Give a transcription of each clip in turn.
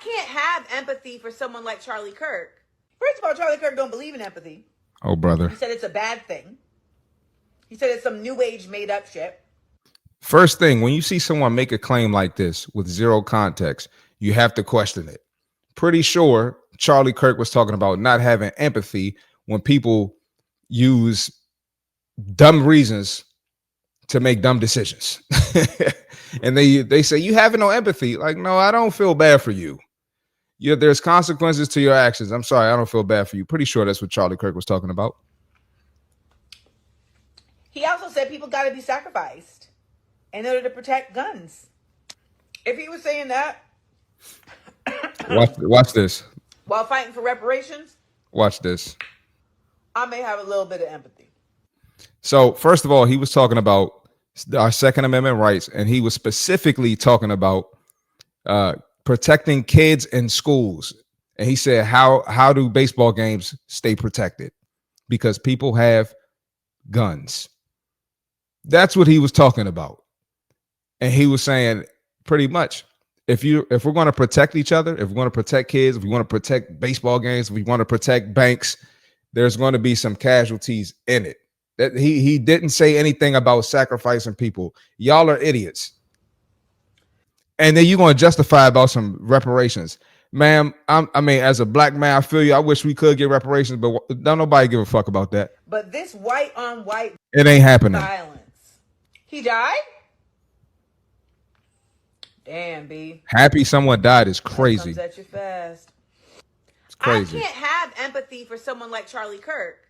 can't have empathy for someone like Charlie Kirk. First of all, Charlie Kirk don't believe in empathy. Oh, brother. He said it's a bad thing. He said it's some new age made up shit. First thing, when you see someone make a claim like this with zero context, you have to question it. Pretty sure Charlie Kirk was talking about not having empathy when people use dumb reasons to make dumb decisions. And they say, you have no empathy. Like, no, I don't feel bad for you. There's consequences to your actions. I'm sorry, I don't feel bad for you. Pretty sure that's what Charlie Kirk was talking about. He also said people got to be sacrificed in order to protect guns. If he was saying that, watch this. While fighting for reparations, watch this. I may have a little bit of empathy. So, first of all, he was talking about our Second Amendment rights, and he was specifically talking about protecting kids in schools. And he said, how do baseball games stay protected? Because people have guns. That's what he was talking about. And he was saying pretty much, if we're going to protect each other, if we're going to protect kids, if we want to protect baseball games, if we want to protect banks, there's going to be some casualties in it. That he didn't say anything about sacrificing people. Y'all are idiots. And then you're going to justify about some reparations. Ma'am, I mean, as a black man, I feel you. I wish we could get reparations, but don't nobody give a fuck about that. But this white on white, it ain't happening. Violence. He died? Damn, B. Happy someone died is crazy. That comes at you fast. It's crazy. I can't have empathy for someone like Charlie Kirk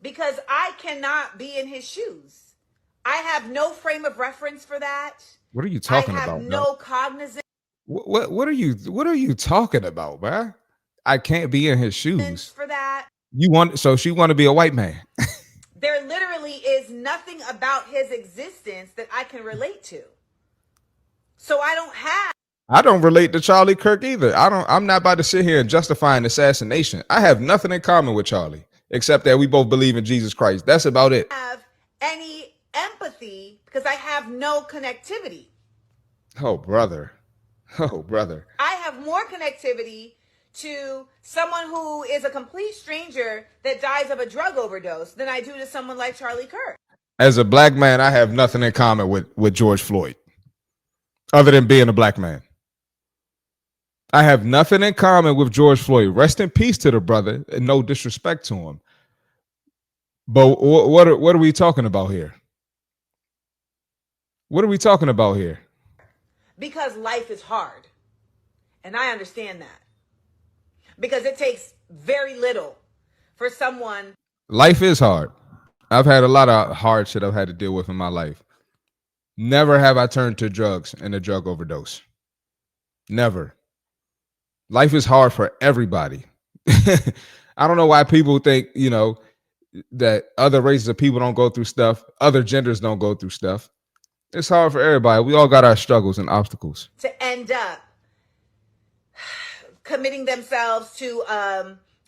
because I cannot be in his shoes. I have no frame of reference for that. What are you talking about? I have no cognizance. What are you talking about, man? I can't be in his shoes for that. So she want to be a white man. There literally is nothing about his existence that I can relate to. So I don't relate to Charlie Kirk either. I'm not about to sit here and justify an assassination. I have nothing in common with Charlie except that we both believe in Jesus Christ. That's about it. Have any empathy because I have no connectivity. Oh, brother. I have more connectivity to someone who is a complete stranger that dies of a drug overdose than I do to someone like Charlie Kirk. As a black man, I have nothing in common with George Floyd other than being a black man. I have nothing in common with George Floyd. Rest in peace to the brother, and no disrespect to him. But what are we talking about here? What are we talking about here? Because life is hard. And I understand that. Because it takes very little for someone. Life is hard. I've had a lot of hard shit I've had to deal with in my life. Never have I turned to drugs and a drug overdose. Never. Life is hard for everybody. I don't know why people think, that other races of people don't go through stuff. Other genders don't go through stuff. It's hard for everybody. We all got our struggles and obstacles. To end up committing themselves to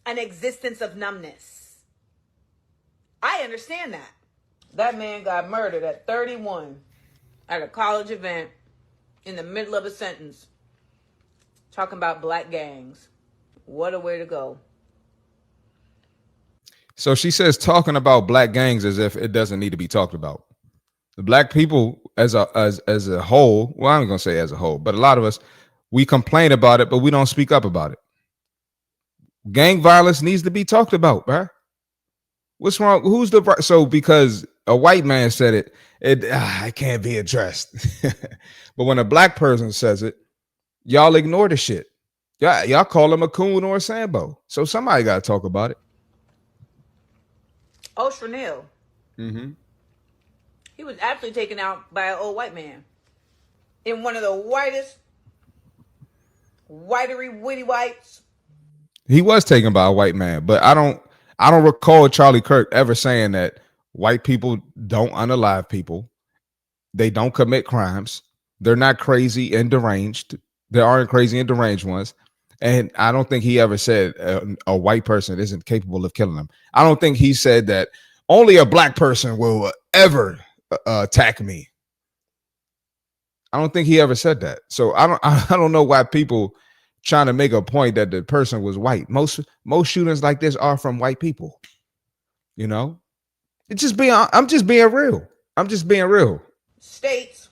an existence of numbness. I understand that. That man got murdered at 31 at a college event in the middle of a sentence talking about black gangs. What a way to go. So she says talking about black gangs as if it doesn't need to be talked about. The black people as a whole, well, I'm going to say as a whole, but a lot of us, we complain about it, but we don't speak up about it. Gang violence needs to be talked about, bro. What's wrong? So because a white man said it can't be addressed. But when a black person says it, y'all ignore the shit. Y'all call him a coon or a Sambo. So somebody got to talk about it. Oh, Chanel. Mm-hmm. He was actually taken out by an old white man in one of the whitest, witty whites. He was taken by a white man, but I don't recall Charlie Kirk ever saying that white people don't unalive people. They don't commit crimes. They're not crazy and deranged. There aren't crazy and deranged ones. And I don't think he ever said a white person isn't capable of killing them. I don't think he said that only a black person will ever attack me. I don't think he ever said that. So I don't know why people trying to make a point that the person was white. Most shootings like this are from white people. You know, I'm just being real. I'm just being real. States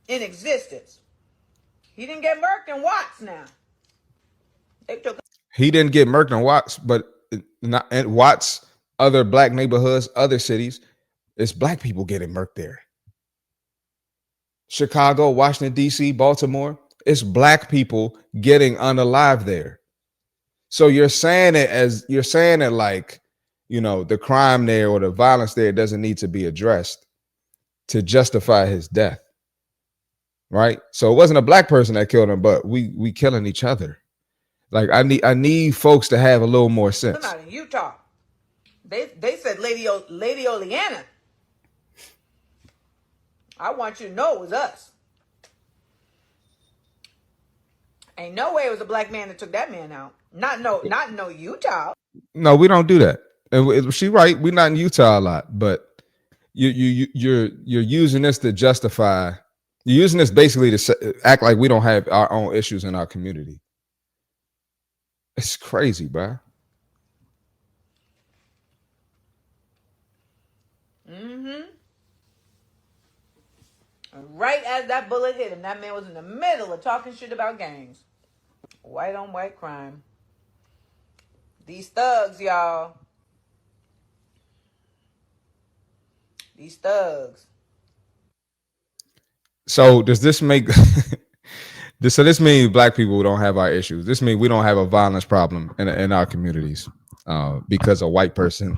in existence. He didn't get murked in Watts now. They took. He didn't get murked in Watts, but not in Watts, other black neighborhoods, other cities, it's black people getting murked there. Chicago, Washington, D.C., Baltimore, it's black people getting unalive there. So you're saying it like, you know, the crime there or the violence there doesn't need to be addressed to justify his death. Right? So it wasn't a black person that killed him, but we killing each other. Like I need folks to have a little more sense. They're not in Utah. They said Lady Oleana. I want you to know it was us. Ain't no way it was a black man that took that man out. Not no Utah. No, we don't do that. And she right. We're not in Utah a lot, but you're using this to justify. You're using this basically to act like we don't have our own issues in our community. It's crazy, bro. Right as that bullet hit him, that man was in the middle of talking shit about gangs. White on white crime. These thugs, y'all. These thugs. So does this make so this means black people don't have our issues? This means we don't have a violence problem in our communities because a white person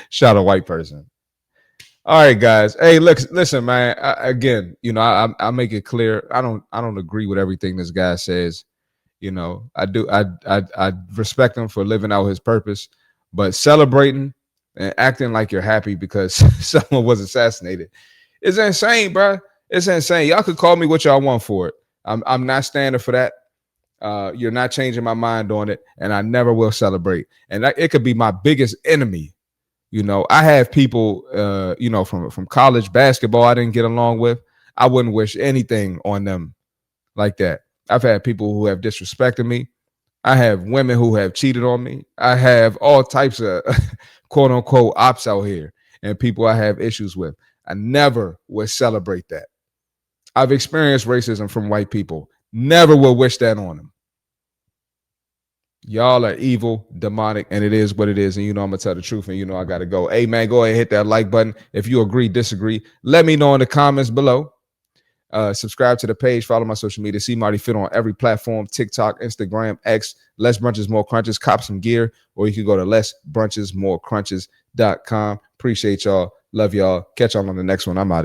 shot a white person. All right, guys. Hey, listen, man. Again, you know, I make it clear. I don't agree with everything this guy says. You know, I respect him for living out his purpose, but celebrating and acting like you're happy because someone was assassinated is insane, bro. It's insane. Y'all could call me what y'all want for it. I'm not standing for that. You're not changing my mind on it, and I never will celebrate. And it could be my biggest enemy. You know, I have people, you know, from college basketball I didn't get along with. I wouldn't wish anything on them like that. I've had people who have disrespected me. I have women who have cheated on me. I have all types of quote unquote ops out here and people I have issues with. I never would celebrate that. I've experienced racism from white people. Never will wish that on them. Y'all are evil, demonic, and it is what it is. And you know I'm gonna tell the truth, and you know I gotta go. Hey man, go ahead and hit that like button. If you agree, disagree, let me know in the comments below. Subscribe to the page, follow my social media, CMartyFit on every platform, TikTok, Instagram, X, Less Brunches, More Crunches, cop some gear, or you can go to lessbrunchesmorecrunches.com. Appreciate y'all. Love y'all. Catch y'all on the next one. I'm out.